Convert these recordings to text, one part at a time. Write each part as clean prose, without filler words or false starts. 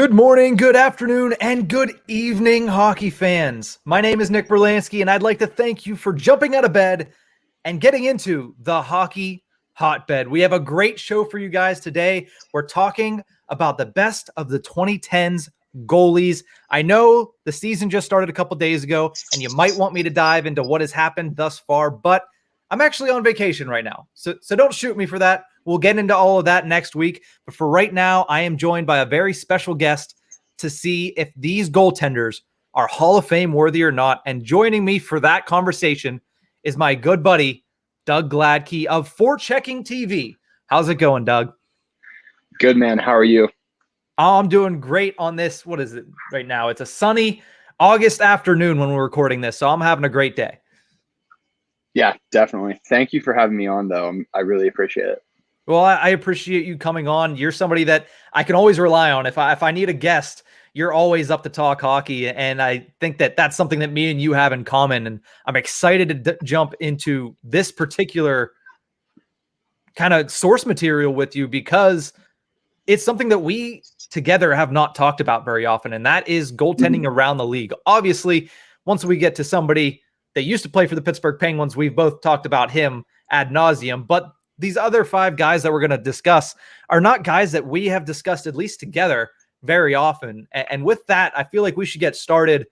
Good morning, good afternoon, and good evening, hockey fans. My name is Nick Brlansky, and I'd like to thank you for jumping out of bed and getting into the Hockey Hotbed. We have a great show for you guys today. We're talking about the best of the 2010s goalies. I know the season just started a couple days ago, and you might want me to dive into what has happened thus far, but I'm actually on vacation right now, so don't shoot me for that. We'll get into all of that next week. But for right now, I am joined by a very special guest to see if these goaltenders are Hall of Fame worthy or not. And joining me for that conversation is my good buddy, Doug Glattke of Forechecking TV. How's it going, Doug? Good, man. How are you? I'm doing great on this. What is it right now? It's a sunny August afternoon when we're recording this, so I'm having a great day. Yeah, definitely. Thank you for having me on, though. I really appreciate it. Well, I appreciate you coming on. You're somebody that I can always rely on. If I need a guest, you're always up to talk hockey, and I think that that's something that me and you have in common, and I'm excited to jump into this particular kind of source material with you because it's something that we together have not talked about very often, and that is goaltending around the league. Obviously, once we get to somebody that used to play for the Pittsburgh Penguins, we've both talked about him ad nauseum, but these other five guys that we're going to discuss are not guys that we have discussed, at least together, very often. And with that, I feel like we should get started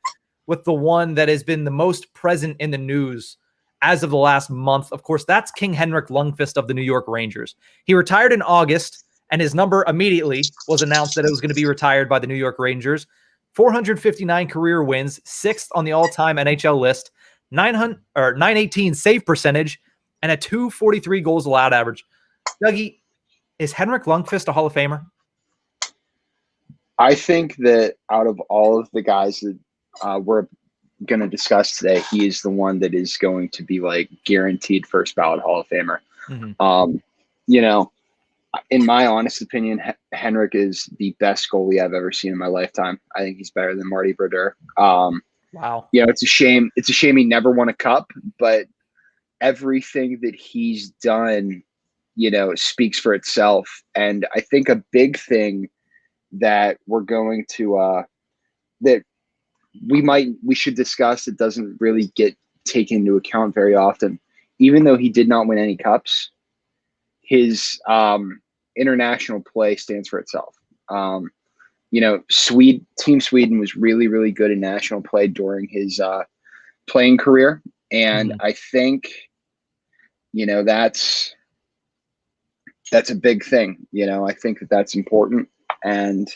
with the one that has been the most present in the news as of the last month. Of course, that's King Henrik Lundqvist of the New York Rangers. He retired in August, and his number immediately was announced that it was going to be retired by the New York Rangers. 459 career wins, sixth on the all-time NHL list, 918 save percentage, and a 243 goals allowed average. Dougie, is Henrik Lundqvist a Hall of Famer? I think that out of all of the guys that we're going to discuss today, he is the one that is going to be like guaranteed first ballot Hall of Famer. In my honest opinion, Henrik is the best goalie I've ever seen in my lifetime. I think he's better than Marty Brodeur. Wow. It's a shame. It's a shame he never won a cup, but everything that he's done, speaks for itself. And I think a big thing that we're going to, that we should discuss that doesn't really get taken into account very often, even though he did not win any cups, his international play stands for itself. Team Sweden was really, really good in national play during his playing career. And I think, that's a big thing. I think that's important. And,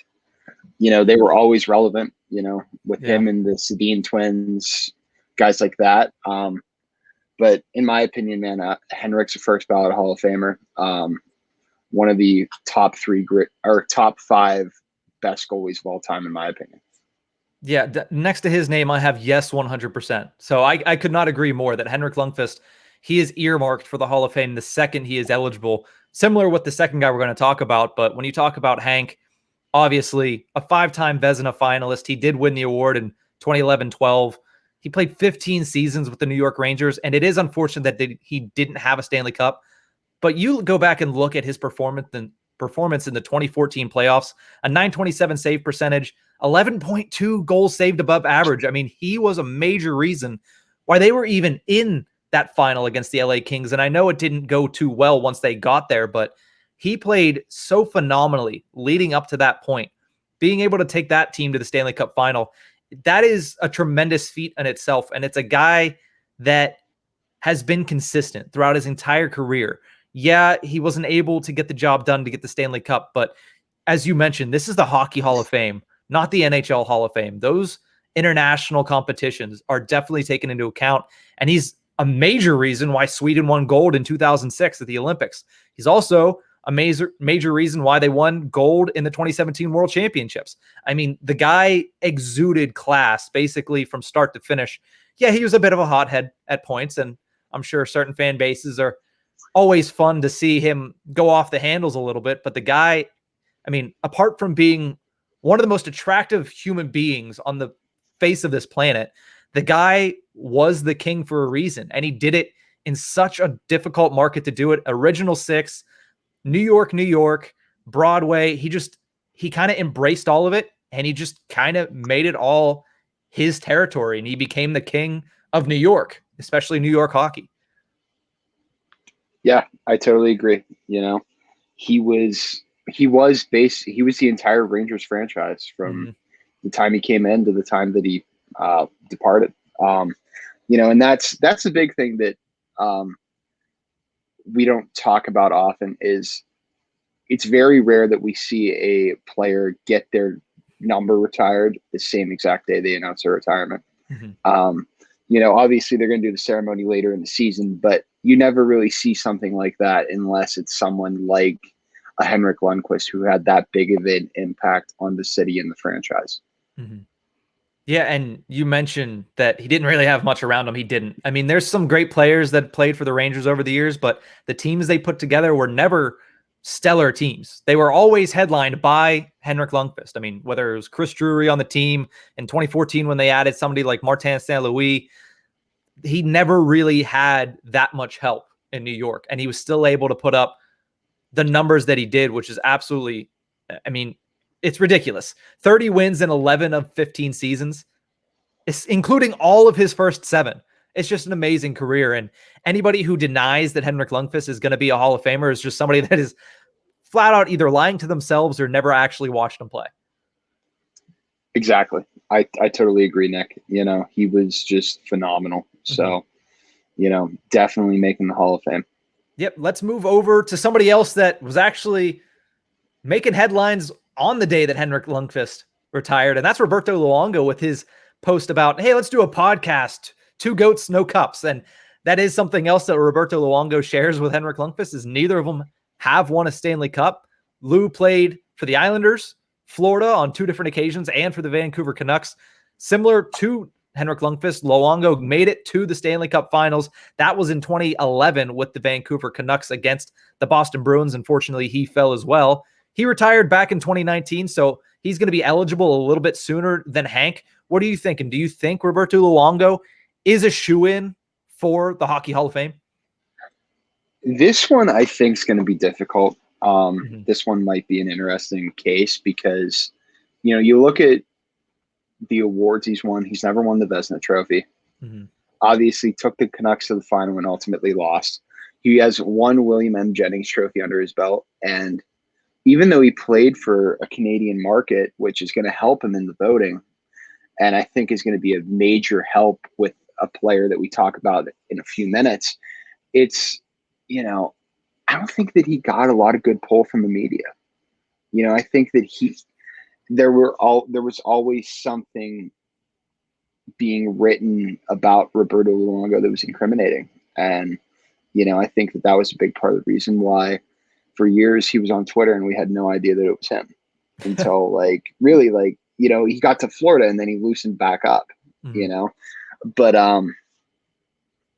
they were always relevant, with him and the Sedin twins, guys like that. But in my opinion, man, Henrik's a first ballot Hall of Famer. One of the top five best goalies of all time, in my opinion. Yeah, next to his name, I have yes 100%. So I could not agree more that Henrik Lundqvist, he is earmarked for the Hall of Fame the second he is eligible. Similar with the second guy we're going to talk about, but when you talk about Hank, obviously a five-time Vezina finalist. He did win the award in 2011-12. He played 15 seasons with the New York Rangers, and it is unfortunate that he didn't have a Stanley Cup. But you go back and look at his performance in the 2014 playoffs, a .927 save percentage, 11.2 goals saved above average. I mean, he was a major reason why they were even in that final against the LA Kings. And I know it didn't go too well once they got there, but he played so phenomenally leading up to that point. Being able to take that team to the Stanley Cup final, that is a tremendous feat in itself. And it's a guy that has been consistent throughout his entire career. Yeah, he wasn't able to get the job done to get the Stanley Cup, but as you mentioned, this is the Hockey Hall of Fame, not the NHL Hall of Fame. Those international competitions are definitely taken into account, and he's a major reason why Sweden won gold in 2006 at the Olympics. He's also a major reason why they won gold in the 2017 World Championships. I mean, the guy exuded class basically from start to finish. Yeah, he was a bit of a hothead at points, and I'm sure certain fan bases are always fun to see him go off the handles a little bit. But the guy, I mean, apart from being one of the most attractive human beings on the face of this planet, the guy was the king for a reason. And he did it in such a difficult market to do it. Original Six, New York, Broadway. He kind of embraced all of it. and he just kind of made it all his territory, and he became the king of New York, especially New York hockey. Yeah, I totally agree. You know, he was the entire Rangers franchise from the time he came in to the time that he departed. You know, and that's the big thing that we don't talk about often is it's very rare that we see a player get their number retired the same exact day they announce their retirement. You know, obviously they're going to do the ceremony later in the season, but you never really see something like that unless it's someone like a Henrik Lundqvist who had that big of an impact on the city and the franchise. Yeah, and you mentioned that he didn't really have much around him. He didn't. I mean, there's some great players that played for the Rangers over the years, but the teams they put together were never stellar teams. They were always headlined by Henrik Lundqvist. I mean, whether it was Chris Drury on the team in 2014 when they added somebody like Martin St. Louis, he never really had that much help in New York, and he was still able to put up the numbers that he did, which is absolutely, I mean, it's ridiculous. 30 wins in 11 of 15 seasons, including all of his first 7. It's just an amazing career. And anybody who denies that Henrik Lundqvist is going to be a Hall of Famer is just somebody that is flat out either lying to themselves or never actually watched him play. Exactly. I totally agree, Nick. You know, he was just phenomenal. So, you know, definitely making the Hall of Fame. Yep. Let's move over to somebody else that was actually making headlines on the day that Henrik Lundqvist retired. And that's Roberto Luongo with his post about, hey, let's do a podcast, 2 goats, no cups. And that is something else that Roberto Luongo shares with Henrik Lundqvist is neither of them have won a Stanley Cup. Lou played for the Islanders, Florida on 2 different occasions, and for the Vancouver Canucks. Similar to Henrik Lundqvist, Luongo made it to the Stanley Cup Finals. That was in 2011 with the Vancouver Canucks against the Boston Bruins. Unfortunately, he fell as well. He retired back in 2019, so he's going to be eligible a little bit sooner than Hank. What are you thinking? Do you think Roberto Luongo is a shoo-in for the Hockey Hall of Fame? This one I think is going to be difficult. This one might be an interesting case because, you know, you look at the awards he's won. He's never won the Vezina Trophy. Obviously took the Canucks to the final and ultimately lost. He has 1 William M. Jennings Trophy under his belt. And even though he played for a Canadian market, which is going to help him in the voting, and I think is going to be a major help with a player that we talk about in a few minutes, it's, you know, I don't think that he got a lot of good pull from the media. You know, I think that there was always something being written about Roberto Luongo that was incriminating. And, you know, I think that was a big part of the reason why for years he was on Twitter and we had no idea that it was him until really you know, he got to Florida and then he loosened back up, you know, but,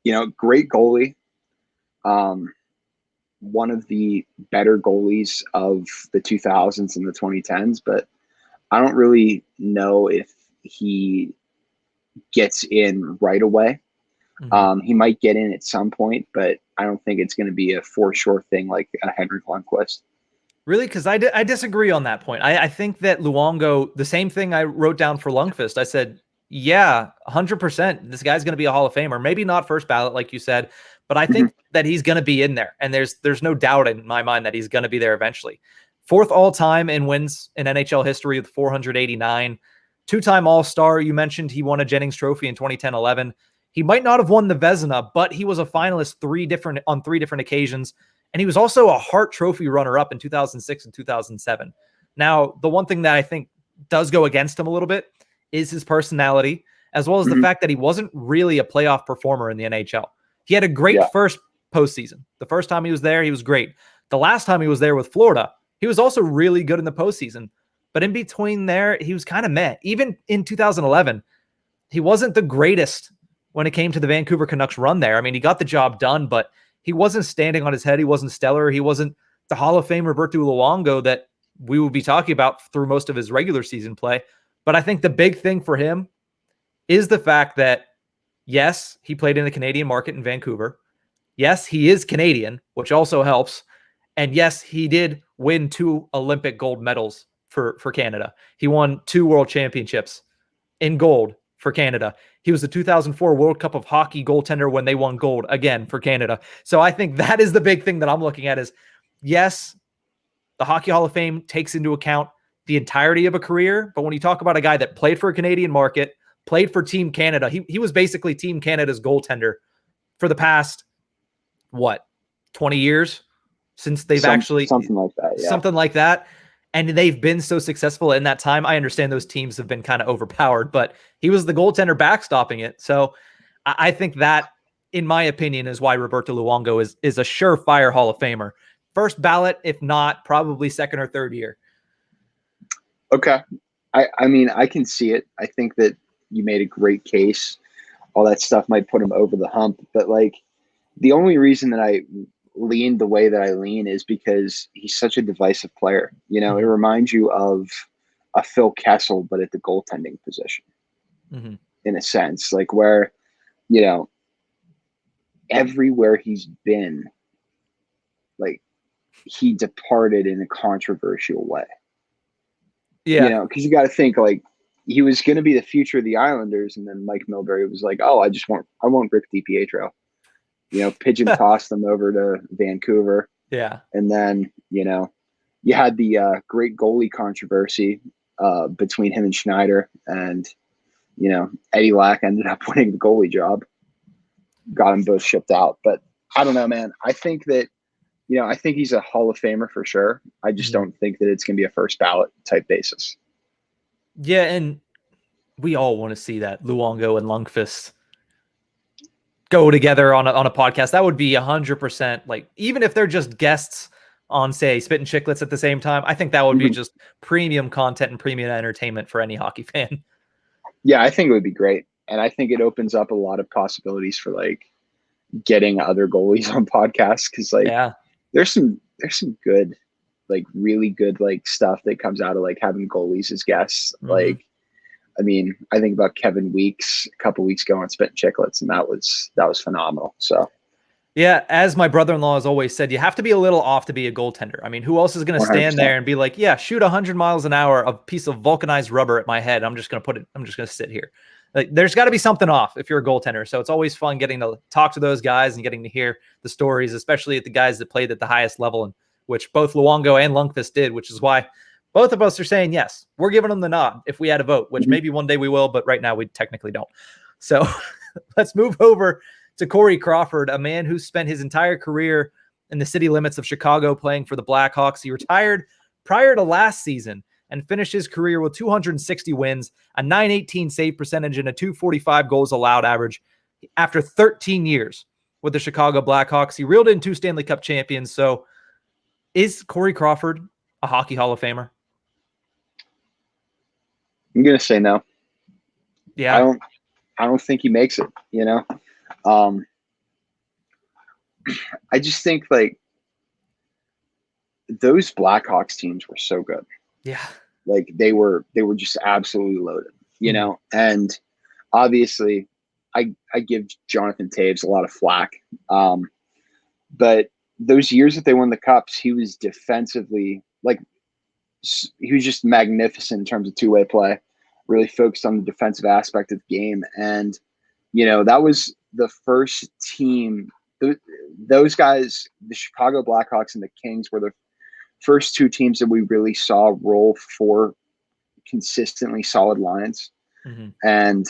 you know, great goalie. One of the better goalies of the 2000s and the 2010s, but I don't really know if he gets in right away. He might get in at some point, but I don't think it's going to be a for sure thing like a Henrik Lundqvist. Really? Because I disagree on that point. I think that Luongo, the same thing I wrote down for Lundqvist, I said, yeah, 100%. This guy's going to be a Hall of Famer. Maybe not first ballot, like you said, but I think that he's going to be in there. And there's no doubt in my mind that he's going to be there eventually. 4th all-time in wins in NHL history with 489. 2-time All-Star. You mentioned he won a Jennings Trophy in 2010-11. He might not have won the Vezina, but he was a finalist on 3 different occasions. And he was also a Hart Trophy runner-up in 2006 and 2007. Now, the one thing that I think does go against him a little bit is his personality, as well as the fact that he wasn't really a playoff performer in the NHL. He had a great first postseason. The first time he was there, he was great. The last time he was there with Florida, he was also really good in the postseason. But in between there, he was kind of meh. Even in 2011, he wasn't the greatest when it came to the Vancouver Canucks run there. I mean, he got the job done, but he wasn't standing on his head. He wasn't stellar. He wasn't the Hall of Fame Roberto Luongo that we will be talking about through most of his regular season play. But I think the big thing for him is the fact that, yes, he played in the Canadian market in Vancouver. Yes, he is Canadian, which also helps. And yes, he did win 2 Olympic gold medals for Canada. He won 2 world championships in gold for Canada. He was the 2004 World Cup of Hockey goaltender when they won gold again for Canada. So I think that is the big thing that I'm looking at is, yes, the Hockey Hall of Fame takes into account the entirety of a career. But when you talk about a guy that played for a Canadian market, played for Team Canada, he was basically Team Canada's goaltender for the past, 20 years since they've something like that. Yeah. Something like that. And they've been so successful in that time. I understand those teams have been kind of overpowered, but he was the goaltender backstopping it. So I think that, in my opinion, is why Roberto Luongo is a surefire Hall of Famer. First ballot, if not, probably second or third year. Okay. I mean, I can see it. I think that you made a great case. All that stuff might put him over the hump. But, like, the only reason that I lean the way that I lean is because he's such a divisive player. It reminds you of a Phil Kessel, but at the goaltending position, in a sense, like where, everywhere he's been, like, he departed in a controversial way. Yeah. Because you got to think, like, he was going to be the future of the Islanders, and then Mike Milbury was like, "Oh, I want Rick DiPietro." Pigeon tossed them over to Vancouver. Yeah. And then, you had the great goalie controversy between him and Schneider, and, Eddie Lack ended up winning the goalie job, got them both shipped out. But I don't know, man. I think that, I think he's a Hall of Famer for sure. I just don't think that it's going to be a first ballot type basis. Yeah. And we all want to see that Luongo and Lundqvist go together on a podcast. That would be 100%. Like, even if they're just guests on, say, Spit and Chicklets at the same time, I think that would be just premium content and premium entertainment for any hockey fan. Yeah, I think it would be great. And I think it opens up a lot of possibilities for, like, getting other goalies on podcasts. Cause, like, there's some good, like, really good, like, stuff that comes out of, like, having goalies as guests. Like, I mean, I think about Kevin Weeks a couple weeks ago on Spit and Chicklets, and that was phenomenal. So, yeah, as my brother-in-law has always said, you have to be a little off to be a goaltender. I mean, who else is going to stand there and be like, yeah, shoot 100 miles an hour, a piece of vulcanized rubber at my head. I'm just going to sit here. Like, there's got to be something off if you're a goaltender. So it's always fun getting to talk to those guys and getting to hear the stories, especially at the guys that played at the highest level, and which both Luongo and Lundqvist did, which is why both of us are saying yes. We're giving them the nod if we had a vote, which maybe one day we will, but right now we technically don't. So let's move over to Corey Crawford, a man who spent his entire career in the city limits of Chicago playing for the Blackhawks. He retired prior to last season and finished his career with 260 wins, a .918 save percentage, and a .245 goals allowed average. After 13 years with the Chicago Blackhawks, he reeled in 2 Stanley Cup champions. So is Corey Crawford a Hockey Hall of Famer? I'm going to say no. Yeah. I don't think he makes it, I just think, like, those Blackhawks teams were so good. Yeah. Like, they were just absolutely loaded, and obviously I give Jonathan Taves a lot of flack. But those years that they won the cups, he was defensively, like, he was just magnificent in terms of two-way play, really focused on the defensive aspect of the game. And, that was the first team, those guys, the Chicago Blackhawks and the Kings, were the first 2 teams that we really saw roll 4 consistently solid lines and,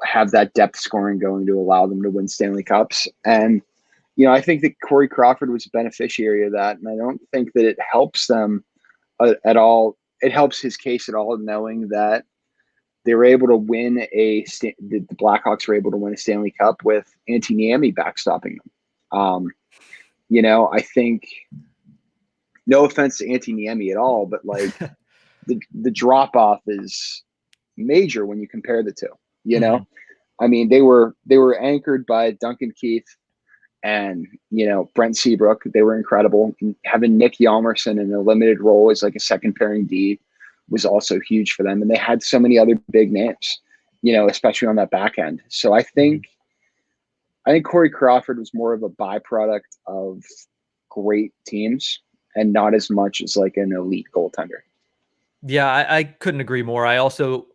have that depth scoring going to allow them to win Stanley Cups. And, I think that Corey Crawford was a beneficiary of that. And I don't think that it helps them at all. It helps his case at all, knowing that they were able to win the Blackhawks were able to win a Stanley Cup with Antti Niemi backstopping them. I think, no offense to Antti Niemi at all, but, like, the drop off is major when you compare the two. I mean, they were anchored by Duncan Keith and, Brent Seabrook. They were incredible. And having Nick Hjalmarsson in a limited role as, like, a second pairing D was also huge for them. And they had so many other big names, especially on that back end. So I think Corey Crawford was more of a byproduct of great teams and not as much as, like, an elite goaltender. Yeah, I couldn't agree more. I also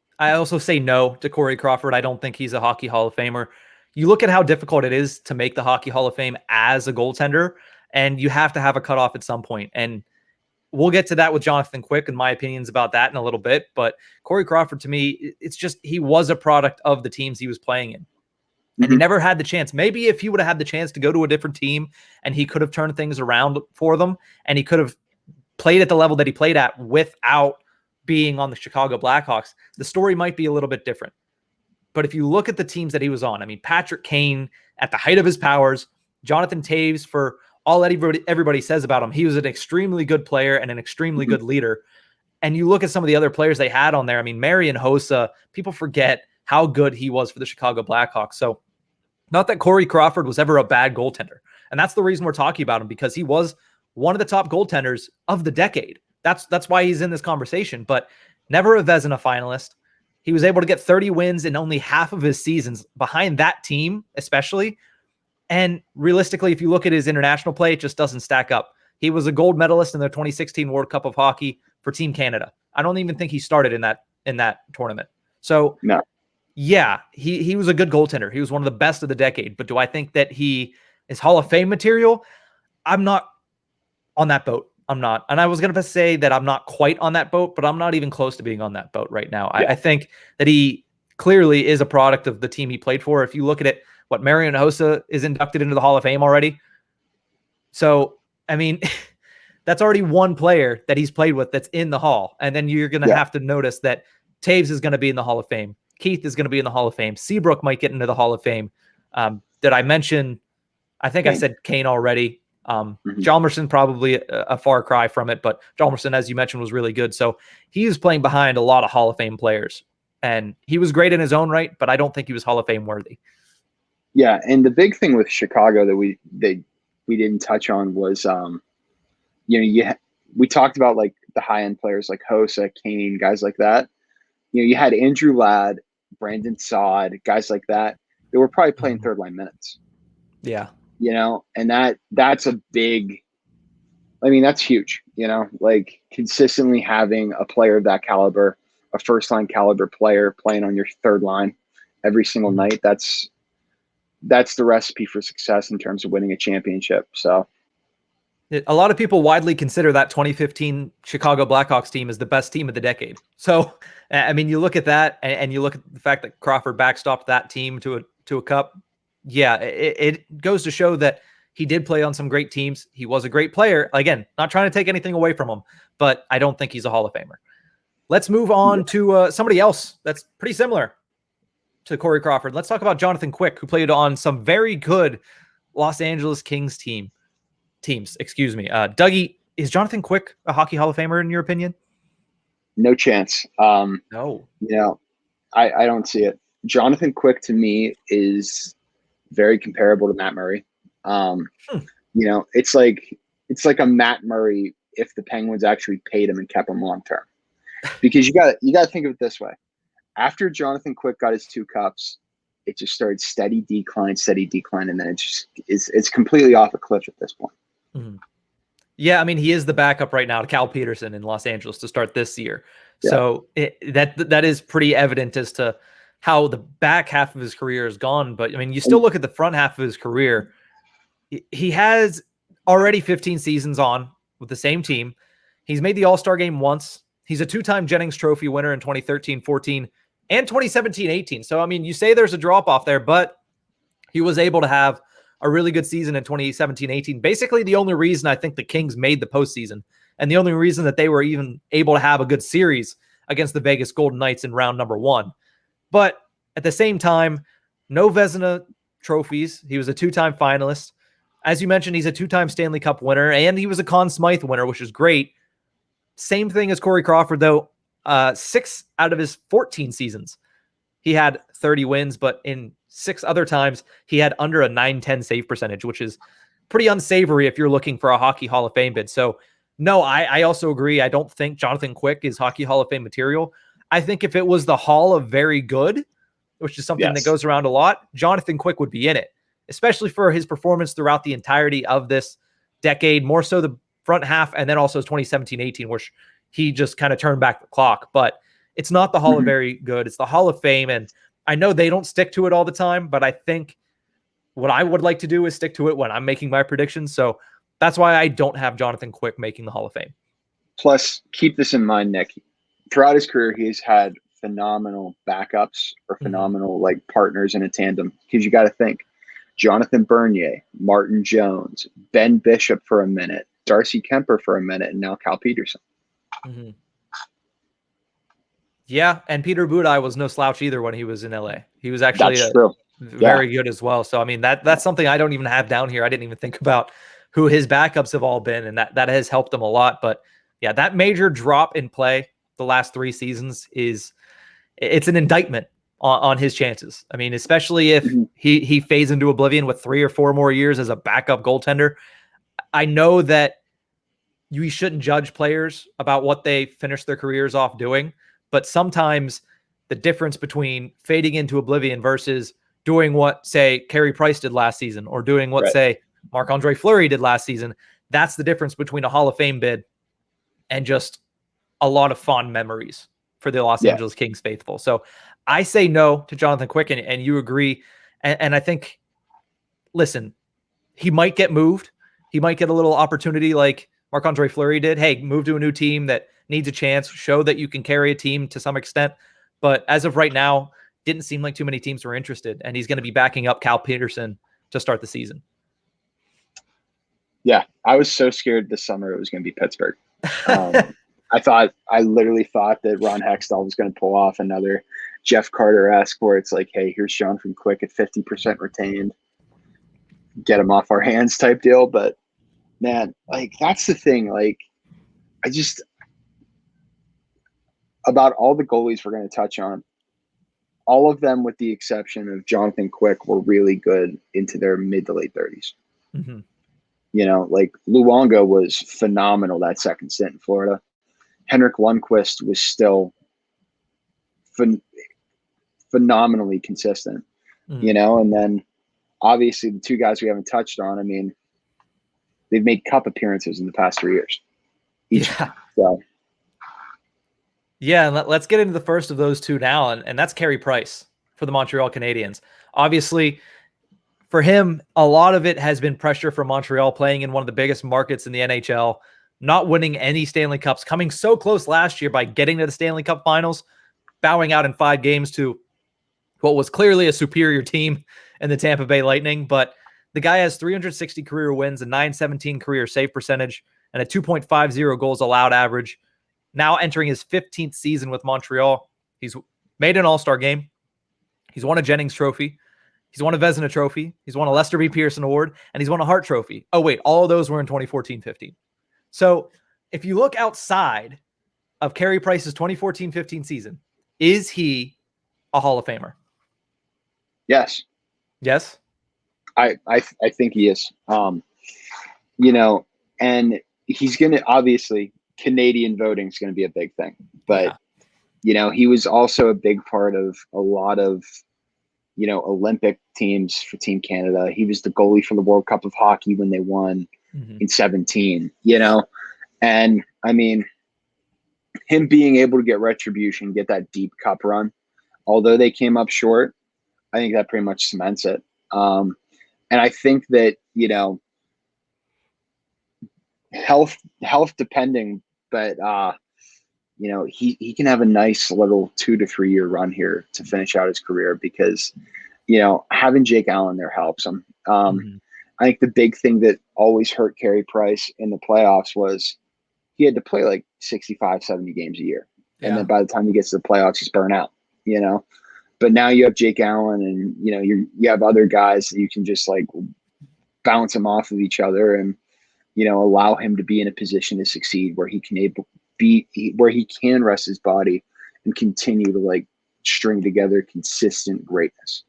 say no to Corey Crawford. I don't think he's a Hockey Hall of Famer. You look at how difficult it is to make the Hockey Hall of Fame as a goaltender, and you have to have a cutoff at some point. And we'll get to that with Jonathan Quick and my opinions about that in a little bit. But Corey Crawford, to me, it's just he was a product of the teams he was playing in. And he never had the chance. Maybe if he would have had the chance to go to a different team and he could have turned things around for them and he could have played at the level that he played at without being on the Chicago Blackhawks, the story might be a little bit different. But if you look at the teams that he was on, I mean, Patrick Kane at the height of his powers, Jonathan Taves, for all that everybody says about him, he was an extremely good player and an extremely good leader. And you look at some of the other players they had on there. I mean, Marian Hossa, people forget how good he was for the Chicago Blackhawks. So not that Corey Crawford was ever a bad goaltender. And that's the reason we're talking about him, because he was one of the top goaltenders of the decade. That's why he's in this conversation, but never a Vezina finalist. He was able to get 30 wins in only half of his seasons behind that team, especially. And realistically, if you look at his international play, it just doesn't stack up. He was a gold medalist in the 2016 World Cup of Hockey for Team Canada. I don't even think he started in that tournament. So No. Yeah, he was a good goaltender. He was one of the best of the decade. But do I think that he is Hall of Fame material? I'm not on that boat. I'm not. And I was going to say that I'm not quite on that boat, but I'm not even close to being on that boat right now. I think that he clearly is a product of the team he played for. If you look at it, Marian Hossa is inducted into the Hall of Fame already. So, I mean, that's already one player that he's played with that's in the Hall. And then you're going to have to notice that Taves is going to be in the Hall of Fame. Keith is going to be in the Hall of Fame. Seabrook might get into the Hall of Fame. Did I mention? I think Kane. I said Kane already. Hjalmarsson probably a far cry from it, but Hjalmarsson, as you mentioned, was really good. So he's playing behind a lot of Hall of Fame players, and he was great in his own right, but I don't think he was Hall of Fame worthy. Yeah, and the big thing with Chicago that we didn't touch on was, we talked about like the high end players like Hossa, Kane, guys like that. You had Andrew Ladd, Brandon Saad, guys like that. They were probably playing third line minutes. Yeah. And that's a big, I mean, that's huge, like consistently having a player of that caliber, a first line caliber player playing on your third line every single night. That's the recipe for success in terms of winning a championship. So a lot of people widely consider that 2015 Chicago Blackhawks team as the best team of the decade. So, I mean, you look at that and you look at the fact that Crawford backstopped that team to a cup. Yeah, it goes to show that he did play on some great teams. He was a great player. Again, not trying to take anything away from him, but I don't think he's a Hall of Famer. Let's move on to somebody else that's pretty similar to Corey Crawford. Let's talk about Jonathan Quick, who played on some very good Los Angeles Kings teams. Dougie, is Jonathan Quick a Hockey Hall of Famer in your opinion? No chance. No. I don't see it. Jonathan Quick to me is very comparable to Matt Murray. It's like a Matt Murray if the Penguins actually paid him and kept him long term. Because you got to think of it this way. After Jonathan Quick got his 2 cups, it just started steady decline, and then it's completely off a cliff at this point. Mm-hmm. Yeah, I mean, he is the backup right now to Cal Peterson in Los Angeles to start this year. Yeah. So that is pretty evident as to how the back half of his career has gone. But, I mean, you still look at the front half of his career. He has already 15 seasons on with the same team. He's made the All-Star game once. He's a 2-time Jennings Trophy winner in 2013-14 and 2017-18. So, I mean, you say there's a drop-off there, but he was able to have a really good season in 2017-18. Basically, the only reason I think the Kings made the postseason and the only reason that they were even able to have a good series against the Vegas Golden Knights in round number 1. But at the same time, no Vezina trophies. He was a 2-time finalist. As you mentioned, he's a 2-time Stanley Cup winner, and he was a Conn Smythe winner, which is great. Same thing as Corey Crawford, though. 6 out of his 14 seasons, he had 30 wins, but in 6 other times, he had under a .910 save percentage, which is pretty unsavory if you're looking for a Hockey Hall of Fame bid. So, no, I also agree. I don't think Jonathan Quick is Hockey Hall of Fame material. I think if it was the Hall of Very Good, which is something that goes around a lot, Jonathan Quick would be in it, especially for his performance throughout the entirety of this decade, more so the front half, and then also 2017-18, which he just kind of turned back the clock. But it's not the Hall of Very Good. It's the Hall of Fame. And I know they don't stick to it all the time, but I think what I would like to do is stick to it when I'm making my predictions. So that's why I don't have Jonathan Quick making the Hall of Fame. Plus, keep this in mind, Nick. Throughout his career, he's had phenomenal backups or phenomenal like partners in a tandem. Because you got to think, Jonathan Bernier, Martin Jones, Ben Bishop for a minute, Darcy Kemper for a minute, and now Cal Peterson. Yeah, and Peter Budaj was no slouch either when he was in LA. He was actually very good as well. So I mean that's something I don't even have down here. I didn't even think about who his backups have all been, and that has helped him a lot. But yeah, that major drop in play the last 3 seasons it's an indictment on his chances. I mean, especially if he fades into oblivion with 3 or 4 more years as a backup goaltender. I know that we shouldn't judge players about what they finish their careers off doing, but sometimes the difference between fading into oblivion versus doing what, say, Carey Price did last season or doing what, say, Marc-Andre Fleury did last season, that's the difference between a Hall of Fame bid and just a lot of fond memories for the Los Angeles Kings faithful. So I say no to Jonathan Quick, and you agree. And I think, listen, he might get moved. He might get a little opportunity like Marc-Andre Fleury did. Hey, move to a new team that needs a chance, show that you can carry a team to some extent. But as of right now, didn't seem like too many teams were interested, and he's going to be backing up Cal Peterson to start the season. Yeah, I was so scared this summer it was going to be Pittsburgh. I literally thought that Ron Hextall was going to pull off another Jeff Carter-esque where it's like, hey, here's Jonathan Quick at 50% retained, get him off our hands type deal. But man, like that's the thing. Like about all the goalies we're going to touch on, all of them with the exception of Jonathan Quick were really good into their mid to late 30s. You know, like Luongo was phenomenal that second stint in Florida. Henrik Lundqvist was still phenomenally consistent, you know, and then obviously the 2 guys we haven't touched on, I mean, they've made cup appearances in the past 3 years. So. Yeah, and let's get into the first of those 2 now, and that's Carey Price for the Montreal Canadiens. Obviously, for him, a lot of it has been pressure from Montreal, playing in one of the biggest markets in the NHL, not winning any Stanley Cups, coming so close last year by getting to the Stanley Cup Finals, bowing out in 5 games to what was clearly a superior team in the Tampa Bay Lightning. But the guy has 360 career wins, a .917 career save percentage, and a 2.50 goals allowed average. Now entering his 15th season with Montreal. He's made an All-Star game. He's won a Jennings Trophy. He's won a Vezina Trophy. He's won a Lester B. Pearson Award, and he's won a Hart Trophy. Oh, wait, all of those were in 2014-15. So if you look outside of Carey Price's 2014-15 season, is he a Hall of Famer? Yes. Yes? I think he is. You know, and he's going to, obviously, Canadian voting is going to be a big thing. But, you know, he was also a big part of a lot of, you know, Olympic teams for Team Canada. He was the goalie for the World Cup of Hockey when they won in 17, you know? And I mean, him being able to get retribution, get that deep cup run, although they came up short, I think that pretty much cements it. And I think that, you know, health depending, but, you know, he can have a nice little 2 to 3 year run here to finish out his career because, you know, having Jake Allen there helps him. I think the big thing that always hurt Carey Price in the playoffs was he had to play like 65, 70 games a year. And then by the time he gets to the playoffs, he's burnt out, you know. But now you have Jake Allen and, you know, you have other guys that you can just like bounce them off of each other and, you know, allow him to be in a position to succeed where he can where he can rest his body and continue to like string together consistent greatness.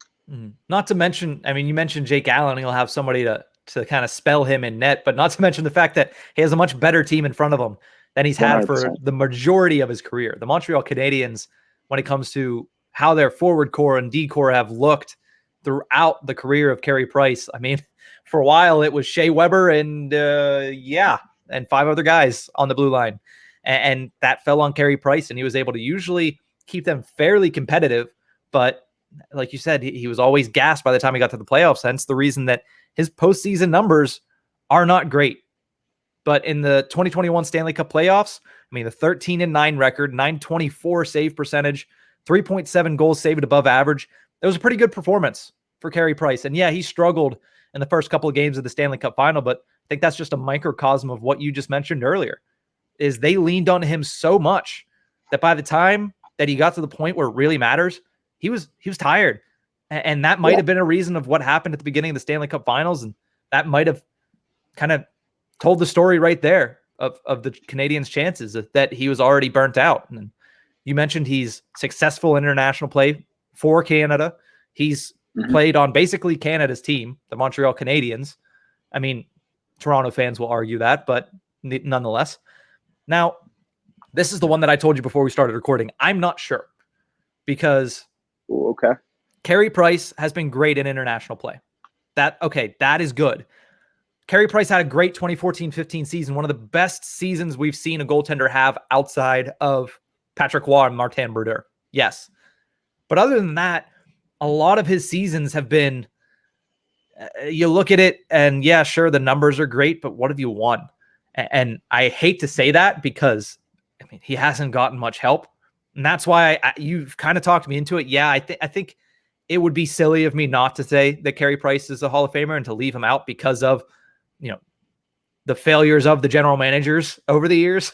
Not to mention, I mean, you mentioned Jake Allen, he'll have somebody to kind of spell him in net, but not to mention the fact that he has a much better team in front of him than he's had 100%. For the majority of his career. The Montreal Canadiens, when it comes to how their forward core and D core have looked throughout the career of Carey Price, I mean, for a while it was Shea Weber and 5 other guys on the blue line. and that fell on Carey Price, and he was able to usually keep them fairly competitive. But like you said, he was always gassed by the time he got to the playoffs. Hence the reason that his postseason numbers are not great. But in the 2021 Stanley Cup playoffs, I mean, the 13-9 record, 924 save percentage, 3.7 goals saved above average. It was a pretty good performance for Carey Price. And yeah, he struggled in the first couple of games of the Stanley Cup final, but I think that's just a microcosm of what you just mentioned earlier, is they leaned on him so much that by the time that he got to the point where it really matters, he was tired. And that might have been a reason of what happened at the beginning of the Stanley Cup finals. And that might have kind of told the story right there of the Canadiens' chances that he was already burnt out. And you mentioned he's successful in international play for Canada. He's played on basically Canada's team, the Montreal Canadiens. I mean, Toronto fans will argue that, but nonetheless. Now, this is the one that I told you before we started recording. I'm not sure because Carey Price has been great in international play. That is good. Carey Price had a great 2014-15 season, one of the best seasons we've seen a goaltender have outside of Patrick Roy and Martin Brodeur. Yes. But other than that, a lot of his seasons have been, you look at it and yeah, sure, the numbers are great, but what have you won? And I hate to say that because, I mean, he hasn't gotten much help. And that's why you've kind of talked me into it. Yeah, I think it would be silly of me not to say that Carey Price is a Hall of Famer and to leave him out because of, the failures of the general managers over the years.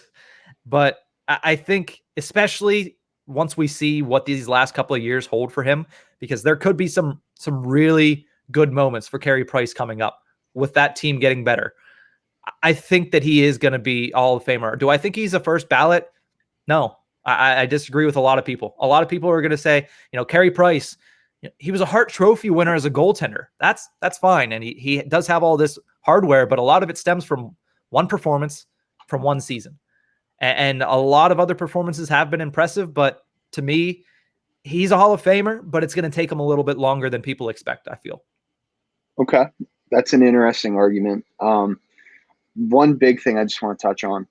But I think especially once we see what these last couple of years hold for him, because there could be some really good moments for Carey Price coming up with that team getting better. I think that he is going to be Hall of Famer. Do I think he's a first ballot? No, I disagree with a lot of people. A lot of people are going to say, Carey Price, he was a Hart Trophy winner as a goaltender. That's fine. And he does have all this hardware, but a lot of it stems from one performance from one season. And a lot of other performances have been impressive, but to me, he's a Hall of Famer, but it's going to take him a little bit longer than people expect, I feel. Okay. That's an interesting argument. One big thing I just want to touch on.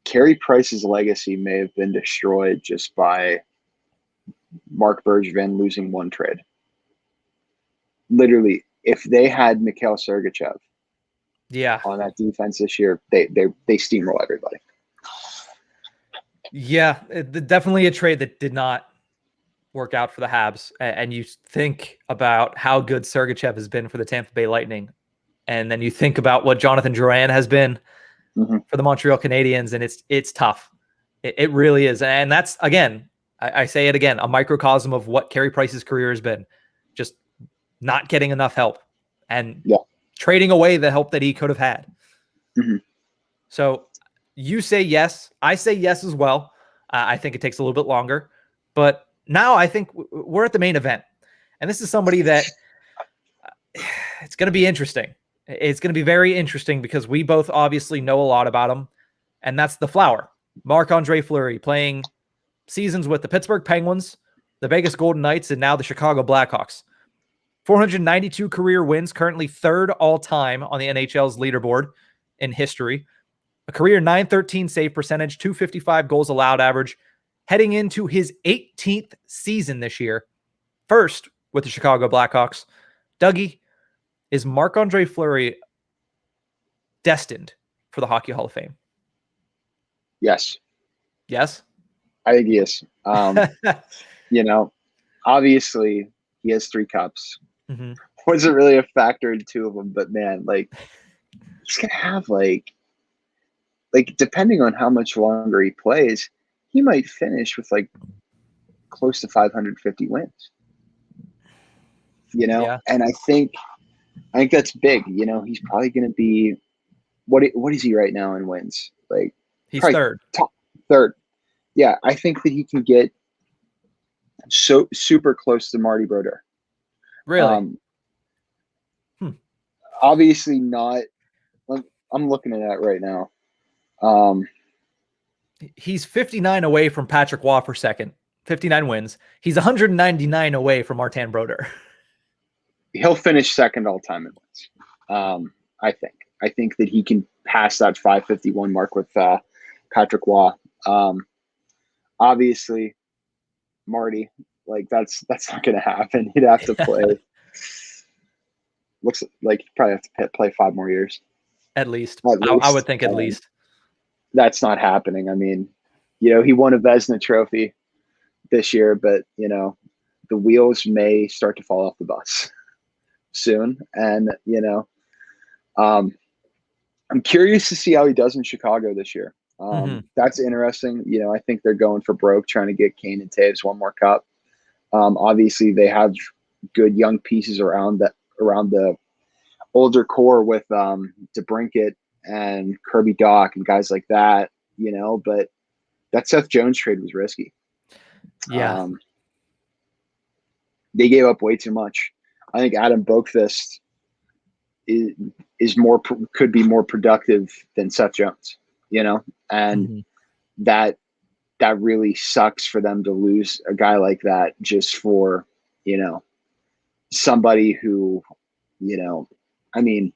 Carey Price's legacy may have been destroyed just by Marc Bergevin losing one trade. Literally, if they had Mikhail Sergachev on that defense this year, they steamroll everybody. Yeah, definitely a trade that did not work out for the Habs. And you think about how good Sergachev has been for the Tampa Bay Lightning. And then you think about what Jonathan Drouin has been for the Montreal Canadiens, and it's tough. It really is. And that's, again, I say it again, a microcosm of what Carey Price's career has been. Just not getting enough help and trading away the help that he could have had. So you say yes. I say yes as well. I think it takes a little bit longer. But now I think we're at the main event. And this is somebody that it's going to be interesting. It's going to be very interesting because we both obviously know a lot about him. And that's the Flower. Marc-Andre Fleury, playing seasons with the Pittsburgh Penguins, the Vegas Golden Knights, and now the Chicago Blackhawks. 492 career wins, currently third all-time on the NHL's leaderboard in history. A career .913 save percentage, .255 goals allowed average, heading into his 18th season this year. First with the Chicago Blackhawks. Dougie, is Marc-Andre Fleury destined for the Hockey Hall of Fame? Yes. Yes? I think he is. Obviously he has 3 cups. Wasn't really a factor in 2 of them, but man, he's going to have depending on how much longer he plays, he might finish with close to 550 wins. And I think that's big. He's probably going to be what is he right now in wins? He's third. Top third. Yeah, I think that he can get so super close to Marty Brodeur. Really? Obviously not. I'm looking at that right now. He's 59 away from Patrick Roy for second. 59 wins. He's 199 away from Martin Brodeur. He'll finish second all time in wins. I think that he can pass that 551 mark with Patrick Waugh. Obviously, Marty, like that's not going to happen. He'd have to play. Looks like he'd probably have to play 5 more years. At least. At least. I would think at least. That's not happening. I mean, he won a Vezina trophy this year, but, the wheels may start to fall off the bus soon. And, I'm curious to see how he does in Chicago this year. That's interesting. I think they're going for broke, trying to get Kane and Taves one more cup. Obviously, they have good young pieces around the older core with DeBrincat and Kirby Doc and guys like that, but that Seth Jones trade was risky. Yeah. They gave up way too much. I think Adam Boqvist could be more productive than Seth Jones, and that really sucks for them to lose a guy like that just for, somebody who, I mean,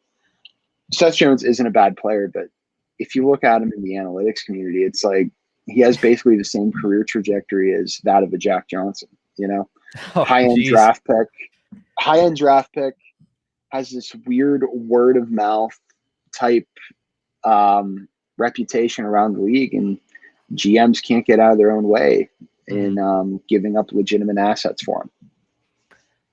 Seth Jones isn't a bad player, but if you look at him in the analytics community, it's like he has basically the same career trajectory as that of a Jack Johnson, high-end draft pick, has this weird word of mouth type reputation around the league, and GMs can't get out of their own way in giving up legitimate assets for him.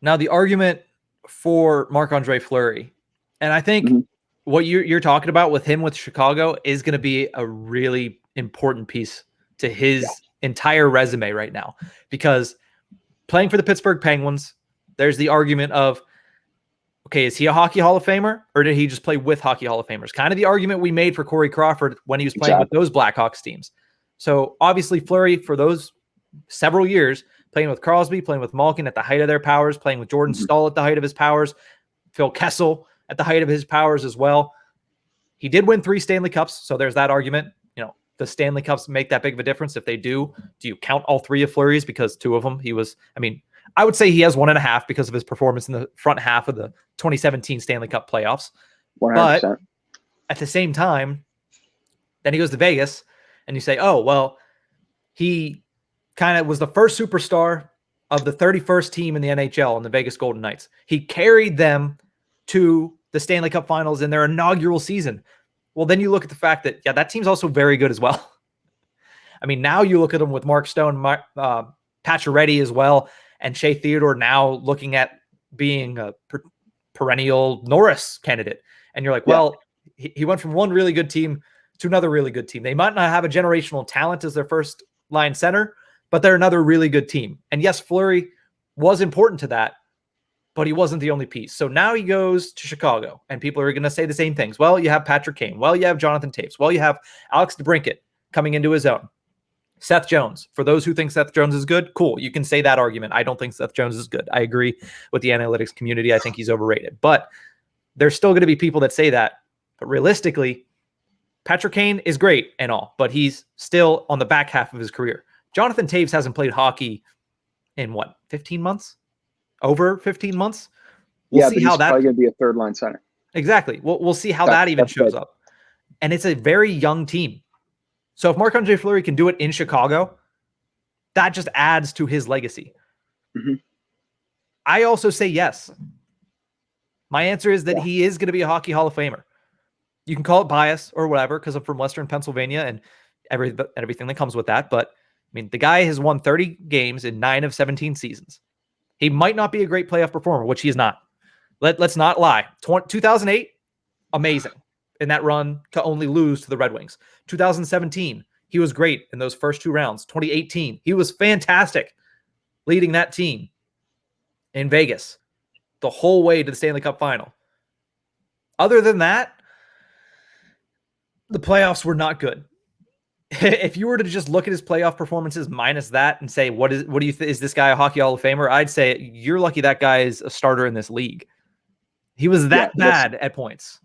Now, the argument for Marc-Andre Fleury, and I think what you're talking about with him with Chicago is going to be a really important piece to his entire resume right now, because playing for the Pittsburgh Penguins, there's the argument of, okay, is he a Hockey Hall of Famer, or did he just play with Hockey Hall of Famers? Kind of the argument we made for Corey Crawford when he was playing with those Blackhawks teams. So obviously Fleury, for those several years, playing with Crosby, playing with Malkin at the height of their powers, playing with Jordan Stahl at the height of his powers, Phil Kessel at the height of his powers as well. He did win 3 Stanley Cups, so there's that argument. Does Stanley Cups make that big of a difference? If they do you count all 3 of Fleury's? Because 2 of them, I would say he has 1.5 because of his performance in the front half of the 2017 Stanley Cup playoffs. 100%. But at the same time, then he goes to Vegas, and you say, oh, well, he kind of was the first superstar of the 31st team in the NHL in the Vegas Golden Knights. He carried them to the Stanley Cup Finals in their inaugural season. Well, then you look at the fact that, that team's also very good as well. Now you look at them with Mark Stone, Pacioretty as well, and Shea Theodore now looking at being a perennial Norris candidate. And you're like, well, he went from one really good team to another really good team. They might not have a generational talent as their first line center, but they're another really good team. And yes, Fleury was important to that, but he wasn't the only piece. So now he goes to Chicago, and people are going to say the same things. Well, you have Patrick Kane. Well, you have Jonathan Taves. Well, you have Alex DeBrincat coming into his own. Seth Jones. For those who think Seth Jones is good, cool. You can say that argument. I don't think Seth Jones is good. I agree with the analytics community. I think he's overrated. But there's still going to be people that say that. But realistically, Patrick Kane is great and all, but he's still on the back half of his career. Jonathan Taves hasn't played hockey in 15 months? Over 15 months? We'll see how he's probably going to be a third line center. Exactly. We'll see how that even shows up. And it's a very young team. So if Marc-Andre Fleury can do it in Chicago, that just adds to his legacy. I also say yes. My answer is that he is going to be a Hockey Hall of Famer. You can call it bias or whatever, because I'm from Western Pennsylvania and everything that comes with that. But the guy has won 30 games in 9 of 17 seasons. He might not be a great playoff performer, which he is not. Let's not lie. 2008, amazing in that run to only lose to the Red Wings. 2017, he was great in those first 2 rounds. 2018, he was fantastic leading that team in Vegas the whole way to the Stanley Cup final. Other than that, the playoffs were not good. If you were to just look at his playoff performances minus that and say, is this guy a Hockey Hall of Famer? I'd say you're lucky that guy is a starter in this league. He was that bad at points.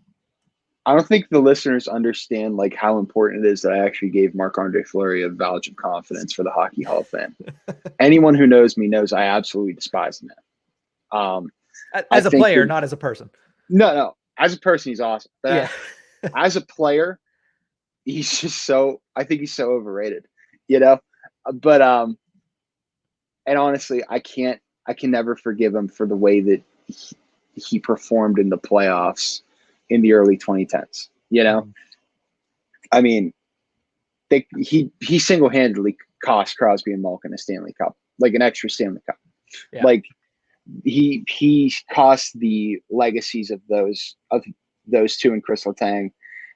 I don't think the listeners understand how important it is that I actually gave Marc-Andre Fleury a badge of confidence for the Hockey Hall of Fame. Anyone who knows me knows I absolutely despise the man. As a player, not as a person. No. As a person, he's awesome. But as a player, he's just so, I think he's so overrated, you know? But, and honestly, I can never forgive him for the way that he performed in the playoffs in the early 2010s, you know? Mhm. I mean, he single-handedly cost Crosby and Malkin a Stanley Cup, like an extra Stanley Cup. Yeah. Like he cost the legacies of those two in Crystal Tang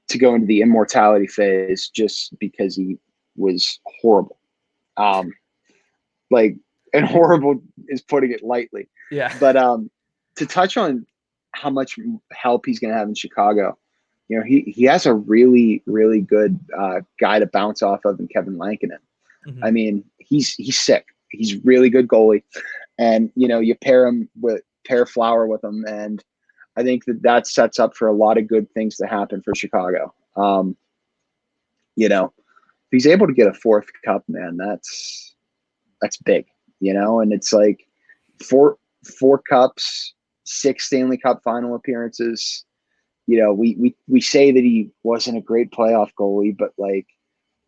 to go into the immortality phase just because he was horrible. Like, and horrible is putting it lightly. Yeah. But to touch on how much help he's going to have in Chicago, you know, he has a really, really good guy to bounce off of in Kevin Lankinen. Mhm. I mean, he's sick. He's really good goalie, and you know, you pair Flower with him, and I think that sets up for a lot of good things to happen for Chicago. You know, if he's able to get a fourth cup, man, that's big. You know, and it's like four cups, 6 Stanley Cup final appearances. You know, we say that he wasn't a great playoff goalie, but like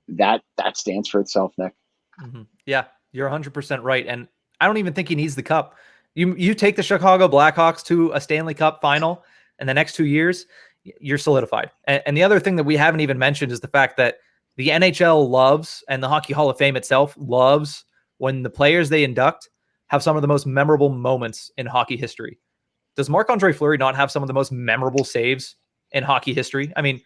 that stands for itself, Nick. Mhm. Yeah, you're 100% right. And I don't even think he needs the cup. You take the Chicago Blackhawks to a Stanley Cup final in the next 2 years, you're solidified. And the other thing that we haven't even mentioned is the fact that the NHL loves, and the Hockey Hall of Fame itself loves, when the players they induct have some of the most memorable moments in hockey history. Does Marc-Andre Fleury not have some of the most memorable saves in hockey history? I mean,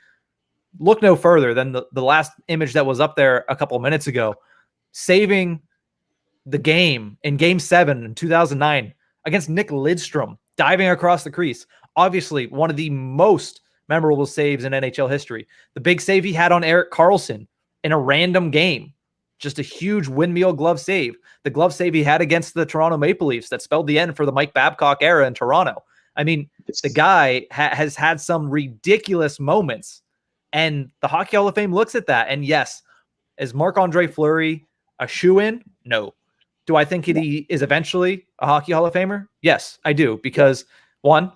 look no further than the last image that was up there a couple of minutes ago, saving the game in Game 7 in 2009 against Nick Lidstrom, diving across the crease. Obviously, one of the most memorable saves in NHL history. The big save he had on Erik Karlsson in a random game. Just a huge windmill glove save. The glove save he had against the Toronto Maple Leafs that spelled the end for the Mike Babcock era in Toronto. I mean, the guy has had some ridiculous moments, and the Hockey Hall of Fame looks at that. And yes, is Marc-Andre Fleury a shoe-in? No. Do I think he is eventually a Hockey Hall of Famer? Yes, I do. Because one,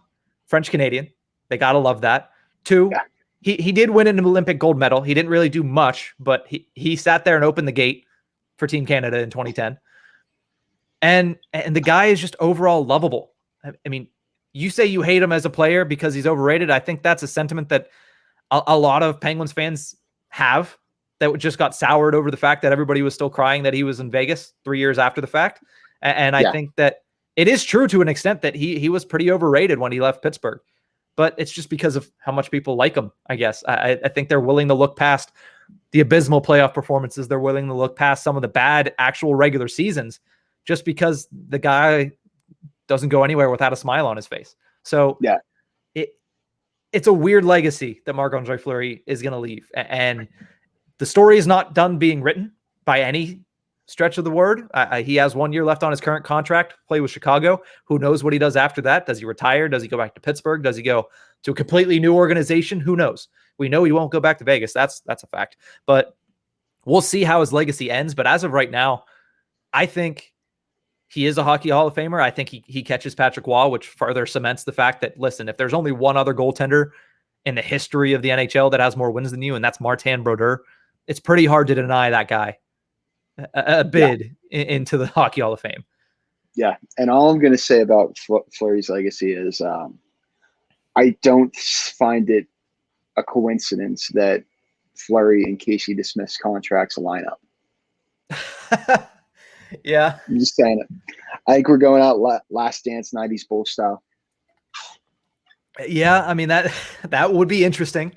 French-Canadian. They got to love that. Two, he did win an Olympic gold medal. He didn't really do much, but he sat there and opened the gate for Team Canada in 2010. And the guy is just overall lovable. I mean, you say you hate him as a player because he's overrated. I think that's a sentiment that a lot of Penguins fans have, that just got soured over the fact that everybody was still crying that he was in Vegas 3 years after the fact. And I think that it is true to an extent that he was pretty overrated when he left Pittsburgh, but it's just because of how much people like him, I guess. I think they're willing to look past the abysmal playoff performances. They're willing to look past some of the bad actual regular seasons just because the guy doesn't go anywhere without a smile on his face. So it's a weird legacy that Marc-Andre Fleury is going to leave. And the story is not done being written by any stretch of the word. He has 1 year left on his current contract, play with Chicago. Who knows what he does after that? Does he retire? Does he go back to Pittsburgh? Does he go to a completely new organization? Who knows? We know he won't go back to Vegas. That's a fact. But we'll see how his legacy ends. But as of right now, I think he is a Hockey Hall of Famer. I think he catches Patrick Waugh, which further cements the fact that, listen, if there's only one other goaltender in the history of the NHL that has more wins than you, and that's Martin Brodeur, it's pretty hard to deny that guy a bid into the Hockey Hall of Fame. Yeah, and all I'm going to say about Fleury's legacy is I don't find it a coincidence that Fleury and Casey DeSmith's contracts line up. Yeah. I'm just saying it. I think we're going out last dance 90s Bull style. Yeah, I mean, that would be interesting.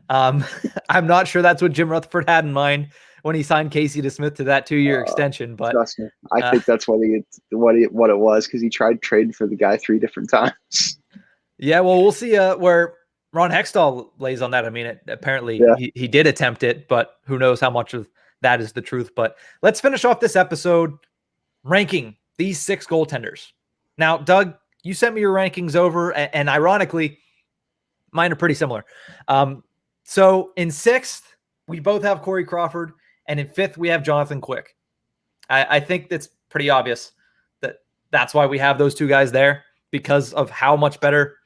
I'm not sure that's what Jim Rutherford had in mind when he signed Casey DeSmith to that 2-year extension, but trust me, I think that's what it was, because he tried trading for the guy 3 different times. Yeah, well, we'll see where Ron Hextall lays on that. I mean, apparently he did attempt it, but who knows how much of that is the truth. But let's finish off this episode ranking these 6 goaltenders. Now, Doug, you sent me your rankings over, and ironically, mine are pretty similar. So in 6th, we both have Corey Crawford, and in 5th, we have Jonathan Quick. I think that's pretty obvious that that's why we have those 2 guys there, because of how much better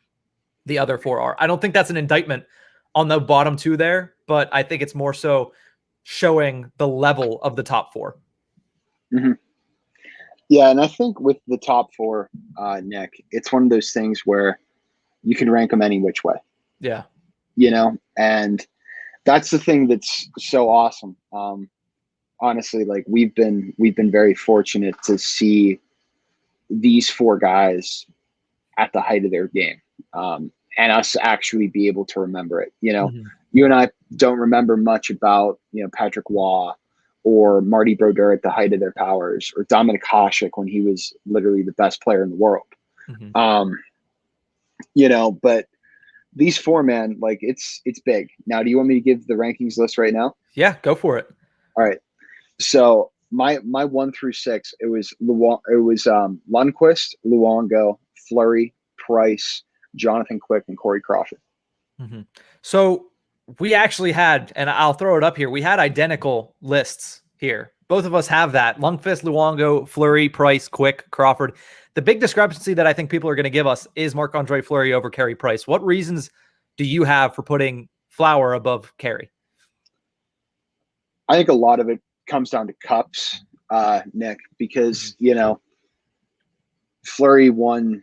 the other 4 are. I don't think that's an indictment on the bottom 2 there. but I think it's more so showing the level of the top four. Mm-hmm. Yeah, and I think with the top four, Nick, it's one of those things where you can rank them any which way. Yeah. And that's the thing that's so awesome. Honestly, like we've been very fortunate to see these four guys at the height of their game, and us actually be able to remember it. Mm-hmm. You and I don't remember much about Patrick Waugh or Marty Brodeur at the height of their powers, or Dominik Hasek when he was literally the best player in the world. Mm-hmm. But these four, man, like it's big. Now, do you want me to give the rankings list right now? Yeah, go for it. All right. So my 1 through 6, it was Lundqvist, Luongo, Fleury, Price, Jonathan Quick, and Corey Crawford. Mm-hmm. So we actually had, and I'll throw it up here, we had identical lists here. Both of us have that. Lundqvist, Luongo, Fleury, Price, Quick, Crawford. The big discrepancy that I think people are going to give us is Marc-Andre Fleury over Carey Price. What reasons do you have for putting Flower above Carey? I think a lot of it comes down to cups, Nick, because, Fleury won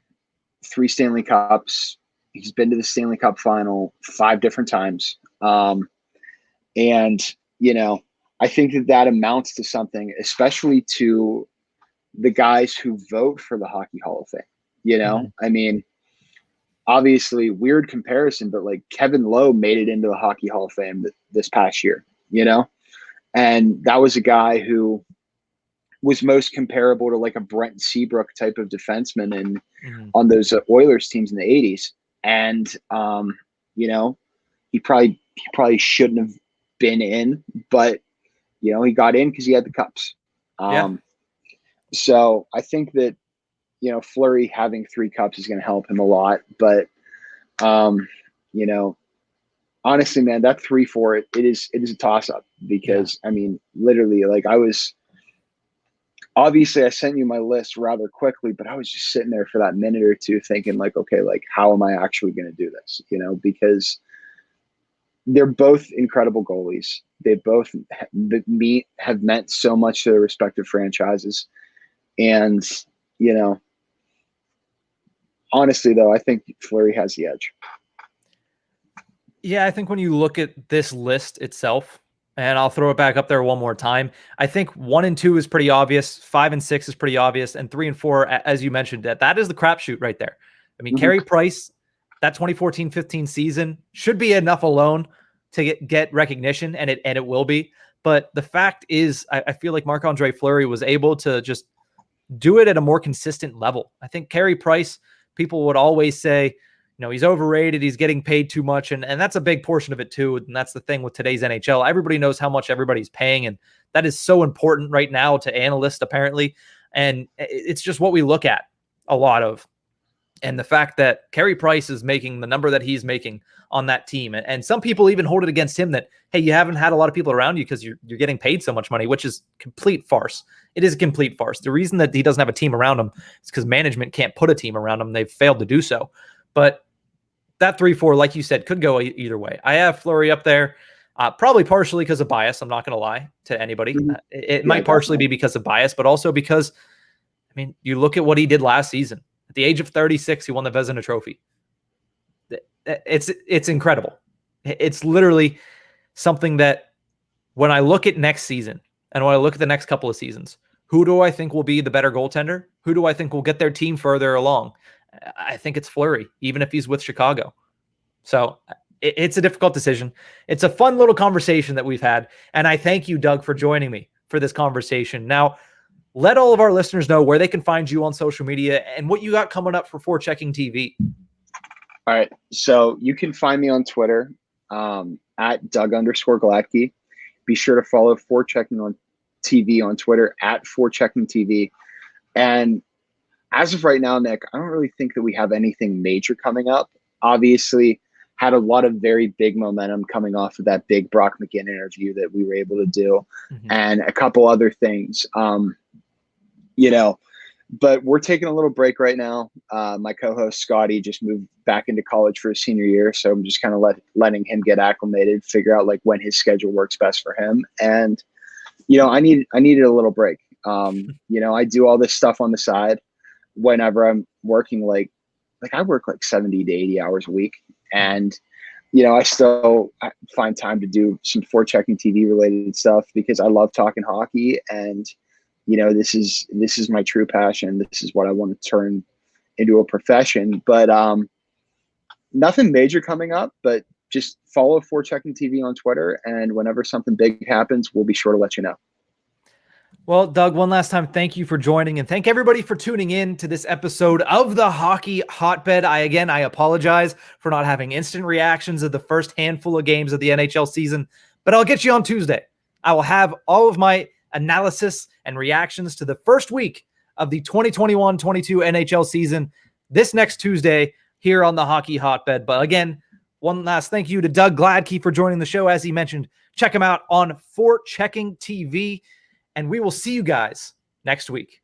3 Stanley Cups. He's been to the Stanley Cup final 5 different times. And, I think that amounts to something, especially to the guys who vote for the Hockey Hall of Fame. Mm-hmm. I mean, obviously weird comparison, but like Kevin Lowe made it into the Hockey Hall of Fame this past year, and that was a guy who was most comparable to like a Brent Seabrook type of defenseman and on those Oilers teams in the 80s. And, he probably shouldn't have been in, but, he got in because he had the cups. So I think that, Fleury having 3 cups is going to help him a lot. But, honestly, man, that 3-4, it is a toss up because I mean, literally, like obviously I sent you my list rather quickly, but I was just sitting there for that minute or two thinking like, okay, like how am I actually going to do this? Because they're both incredible goalies. They both have meant so much to their respective franchises. And, honestly though, I think Fleury has the edge. Yeah, I think when you look at this list itself, and I'll throw it back up there one more time, I think 1 and 2 is pretty obvious, 5 and 6 is pretty obvious, and 3 and 4, as you mentioned, that is the crapshoot right there. I mean, Carey Price, that 2014-15 season should be enough alone to get recognition, and it will be. But the fact is, I feel like Marc-Andre Fleury was able to just do it at a more consistent level. I think Carey Price, people would always say, he's overrated. He's getting paid too much. And that's a big portion of it too. And that's the thing with today's NHL. Everybody knows how much everybody's paying. And that is so important right now to analysts, apparently. And it's just what we look at a lot of. And the fact that Carey Price is making the number that he's making on that team. And some people even hold it against him that, hey, you haven't had a lot of people around you because you're getting paid so much money, which is complete farce. It is a complete farce. The reason that he doesn't have a team around him is because management can't put a team around him. They've failed to do so. But that 3-4, like you said, could go either way. I have Fleury up there, probably partially because of bias. I'm not going to lie to anybody. It might partially be because of bias, but also because, I mean, you look at what he did last season. At the age of 36, he won the Vezina Trophy. It's incredible. It's literally something that when I look at next season and when I look at the next couple of seasons, who do I think will be the better goaltender? Who do I think will get their team further along? I think it's Fleury, even if he's with Chicago. So it's a difficult decision. It's a fun little conversation that we've had. And I thank you, Doug, for joining me for this conversation. Now, let all of our listeners know where they can find you on social media and what you got coming up for Forechecking TV. All right. So you can find me on Twitter at Doug_Glattke. Be sure to follow Forechecking on TV on Twitter at Forechecking TV. And as of right now, Nick, I don't really think that we have anything major coming up. Obviously, had a lot of very big momentum coming off of that big Brock McGinn interview that we were able to do, and a couple other things. But we're taking a little break right now. My co-host Scotty just moved back into college for his senior year, so I'm just kind of letting him get acclimated, figure out like when his schedule works best for him. And I needed a little break. I do all this stuff on the side whenever I'm working. Like I work like 70 to 80 hours a week, and I still find time to do some forechecking TV related stuff because I love talking hockey, and this is my true passion. This is what I want to turn into a profession. But nothing major coming up, but just follow Forechecking TV on Twitter, and whenever something big happens, we'll be sure to let you know. Well, Doug, one last time, thank you for joining, and thank everybody for tuning in to this episode of the Hockey Hotbed. I apologize for not having instant reactions of the first handful of games of the NHL season, but I'll get you on Tuesday. I will have all of my analysis and reactions to the first week of the 2021-22 NHL season this next Tuesday here on the Hockey Hotbed. But again, one last thank you to Doug Glattke for joining the show. As he mentioned, check him out on Forechecking TV. And we will see you guys next week.